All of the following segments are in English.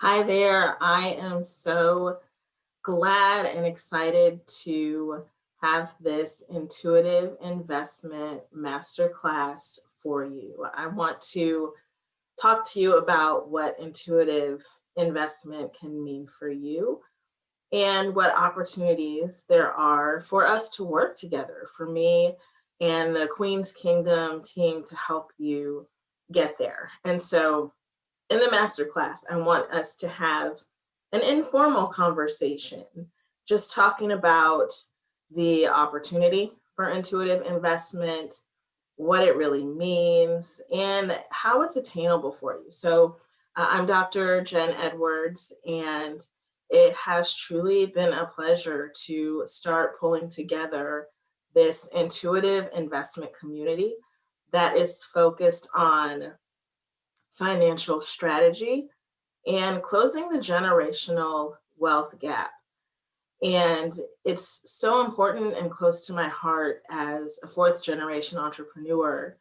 Hi there. I am so glad and excited to have this intuitive investment masterclass for you. I want to talk to you about what intuitive investment can mean for you and what opportunities there are for us to work together, for me and the Queen's Kingdom team to help you get there. In the masterclass, I want us to have an informal conversation, just talking about the opportunity for intuitive investment, what it really means, and how it's attainable for you. I'm Dr. Jen Edwards, and it has truly been a pleasure to start pulling together this intuitive investment community that is focused on financial strategy and closing the generational wealth gap. And it's so important and close to my heart as a fourth generation entrepreneur.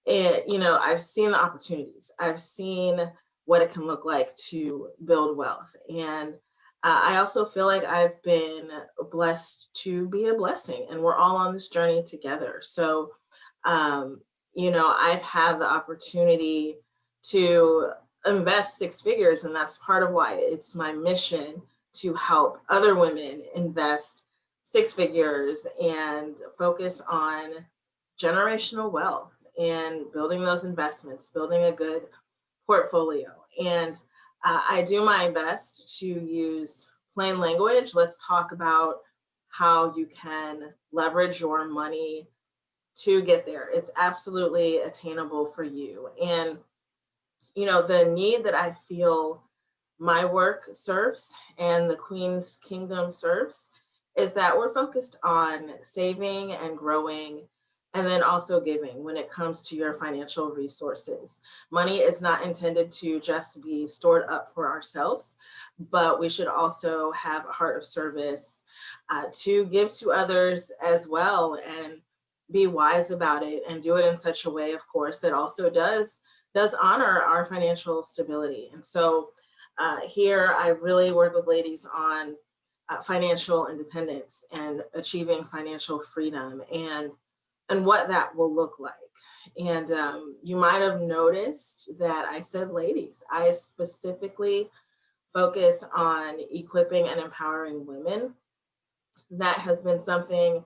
I've seen the opportunities, I've seen what it can look like to build wealth. And I also feel like I've been blessed to be a blessing, and we're all on this journey together. Um, I've had the opportunity to invest six figures, and that's part of why it's my mission to help other women invest six figures and focus on generational wealth and building those investments, building a good portfolio. And I do my best to use plain language. Let's talk about how you can leverage your money to get there. It's absolutely attainable for you. And, the need that I feel my work serves and the Queen's Kingdom serves is that we're focused on saving and growing and then also giving when it comes to your financial resources. Money is not intended to just be stored up for ourselves, but we should also have a heart of service to give to others as well and be wise about it and do it in such a way, of course, that also does honor our financial stability. Here I really work with ladies on financial independence and achieving financial freedom and what that will look like. And you might have noticed that I said ladies. I specifically focus on equipping and empowering women. That has been something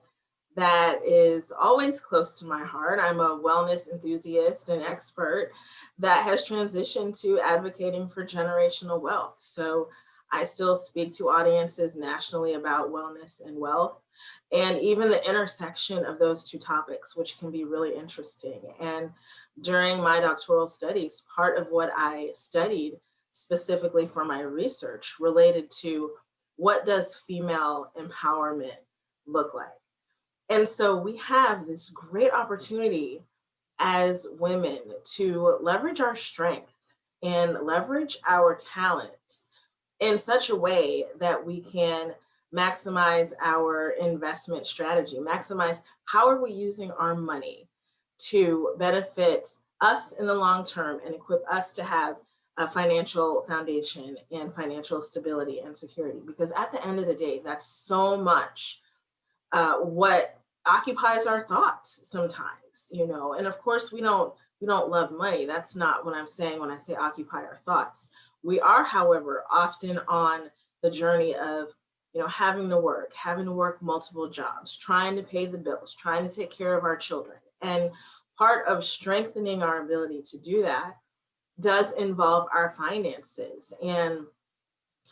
that is always close to my heart. I'm a wellness enthusiast and expert that has transitioned to advocating for generational wealth. So I still speak to audiences nationally about wellness and wealth, and even the intersection of those two topics, which can be really interesting. And during my doctoral studies, part of what I studied specifically for my research related to what does female empowerment look like. And so we have this great opportunity as women to leverage our strength and leverage our talents in such a way that we can maximize our investment strategy, maximize how are we using our money to benefit us in the long term and equip us to have a financial foundation and financial stability and security. Because at the end of the day, that's so much what occupies our thoughts sometimes, and of course we don't love money. That's not what I'm saying when I say occupy our thoughts. We are, however, often on the journey of having to work multiple jobs, trying to pay the bills, trying to take care of our children. And part of strengthening our ability to do that does involve our finances. And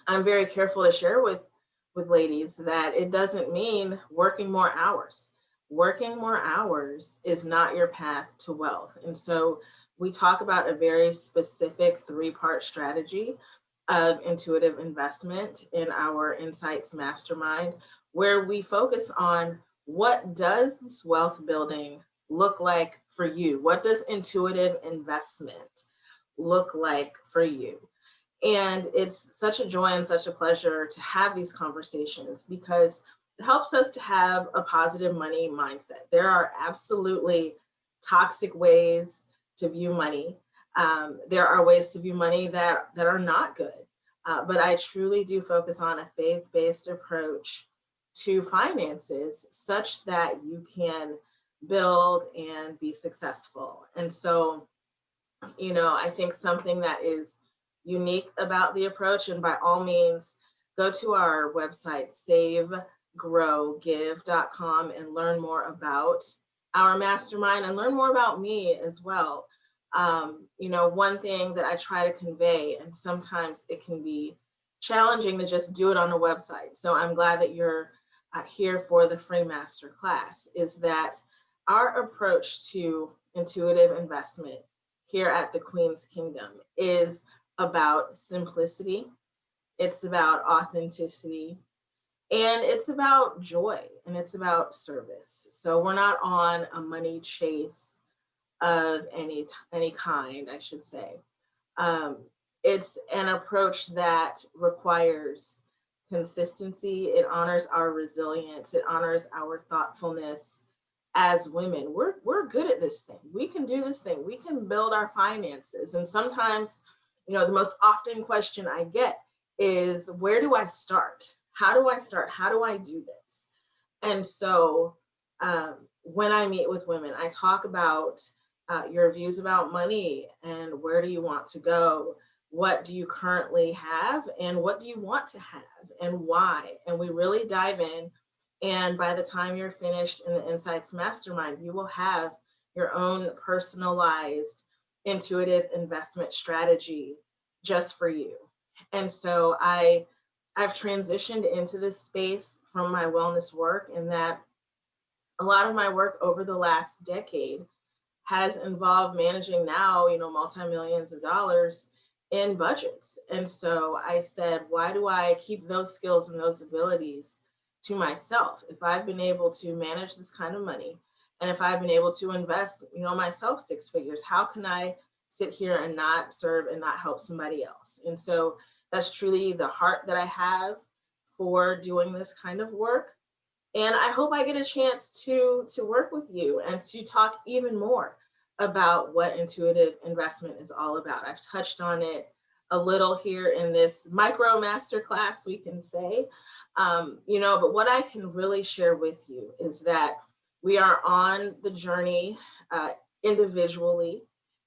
I'm very careful to share with ladies that it doesn't mean working more hours. Working more hours is not your path to wealth. And so we talk about a very specific three-part strategy of intuitive investment in our Insights Mastermind, where we focus on what does this wealth building look like for you? What does intuitive investment look like for you? And it's such a joy and such a pleasure to have these conversations because it helps us to have a positive money mindset. There are absolutely toxic ways to view money. There are ways to view money that are not good. But I truly do focus on a faith-based approach to finances such that you can build and be successful. And so, I think something that is unique about the approach, and by all means, go to our website, savegrowgive.com, and learn more about our mastermind and learn more about me as well. One thing that I try to convey, and sometimes it can be challenging to just do it on a website. So I'm glad that you're here for the free master class, is that our approach to intuitive investment here at the Queen's Kingdom is about simplicity, it's about authenticity, and it's about joy, and it's about service. So we're not on a money chase of any kind, I should say. Um, it's an approach that requires consistency. It honors our resilience. It honors our thoughtfulness as women. We're good at this thing. We can do this thing. We can build our finances. And sometimes, the most often question I get is, where do I start? How do I start? How do I do this? And so when I meet with women, I talk about your views about money and where do you want to go? What do you currently have? And what do you want to have? And why? And we really dive in. And by the time you're finished in the Insights Mastermind, you will have your own personalized intuitive investment strategy just for you. And so I've transitioned into this space from my wellness work, in that a lot of my work over the last decade has involved managing now, multi-millions of dollars in budgets. And so I said, why do I keep those skills and those abilities to myself? If I've been able to manage this kind of money, and if I've been able to invest, myself 6 figures, how can I sit here and not serve and not help somebody else? And so that's truly the heart that I have for doing this kind of work. And I hope I get a chance to work with you and to talk even more about what intuitive investment is all about. I've touched on it a little here in this micro masterclass, we can say. But what I can really share with you is that we are on the journey individually,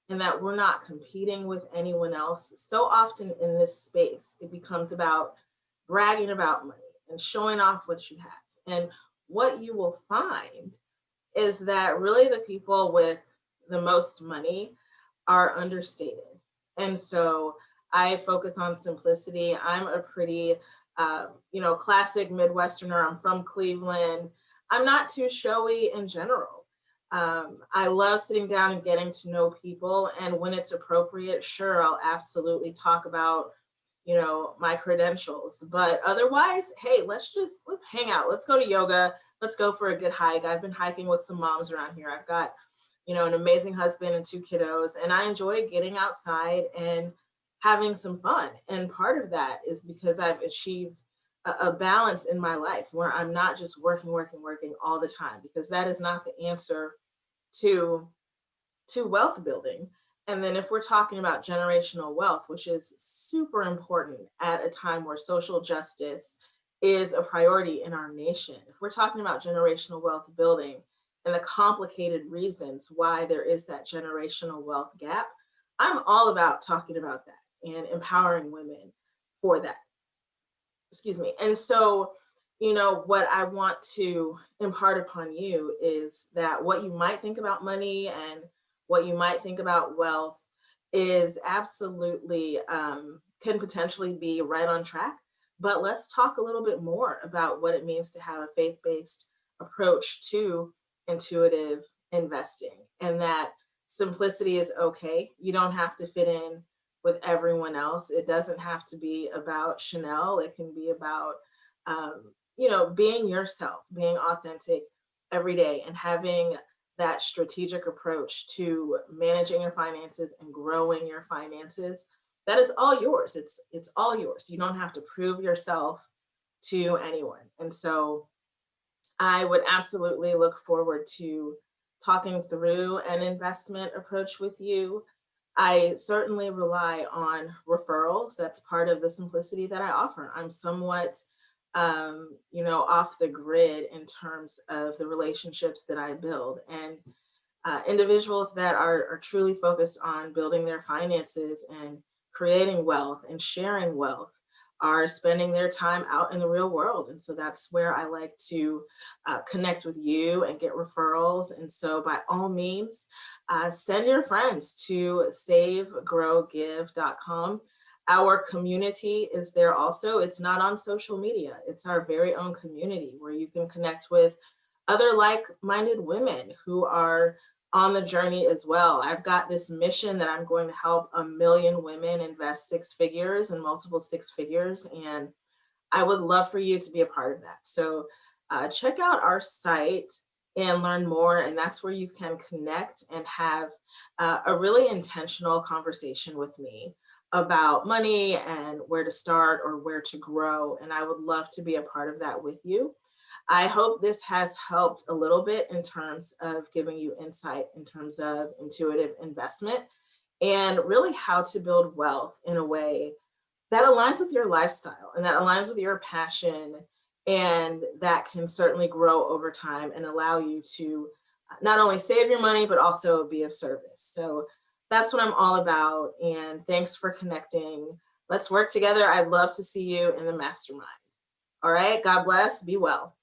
and that we're not competing with anyone else. So often in this space, it becomes about bragging about money and showing off what you have. And what you will find is that really the people with the most money are understated. And so I focus on simplicity. I'm a pretty, classic Midwesterner. I'm from Cleveland. I'm not too showy in general. I love sitting down and getting to know people. And when it's appropriate, sure, I'll absolutely talk about my credentials. But otherwise, hey, let's hang out. Let's go to yoga. Let's go for a good hike. I've been hiking with some moms around here. I've got, an amazing husband and 2 kiddos, and I enjoy getting outside and having some fun. And part of that is because I've achieved a balance in my life where I'm not just working all the time, because that is not the answer to wealth building. And then if we're talking about generational wealth, which is super important at a time where social justice is a priority in our nation, if we're talking about generational wealth building and the complicated reasons why there is that generational wealth gap, I'm all about talking about that and empowering women for that. Excuse me. And so, what I want to impart upon you is that what you might think about money and what you might think about wealth is absolutely can potentially be right on track. But let's talk a little bit more about what it means to have a faith-based approach to intuitive investing, and that simplicity is okay. You don't have to fit in with everyone else. It doesn't have to be about Chanel. It can be about, being yourself, being authentic every day, and having that strategic approach to managing your finances and growing your finances. That is all yours. It's all yours. You don't have to prove yourself to anyone. And so I would absolutely look forward to talking through an investment approach with you. I certainly rely on referrals. That's part of the simplicity that I offer. I'm somewhat, off the grid in terms of the relationships that I build. And individuals that are truly focused on building their finances and creating wealth and sharing wealth are spending their time out in the real world. And so that's where I like to connect with you and get referrals. And so by all means, send your friends to savegrowgive.com. Our community is there also. It's not on social media. It's our very own community where you can connect with other like-minded women who are on the journey as well. I've got this mission that I'm going to help 1 million women invest 6 figures and multiple 6 figures. And I would love for you to be a part of that. So check out our site and learn more. And that's where you can connect and have a really intentional conversation with me about money and where to start or where to grow. And I would love to be a part of that with you. I hope this has helped a little bit in terms of giving you insight in terms of intuitive investment and really how to build wealth in a way that aligns with your lifestyle and that aligns with your passion, and that can certainly grow over time and allow you to not only save your money, but also be of service. So that's what I'm all about. And thanks for connecting. Let's work together. I'd love to see you in the mastermind. All right. God bless. Be well.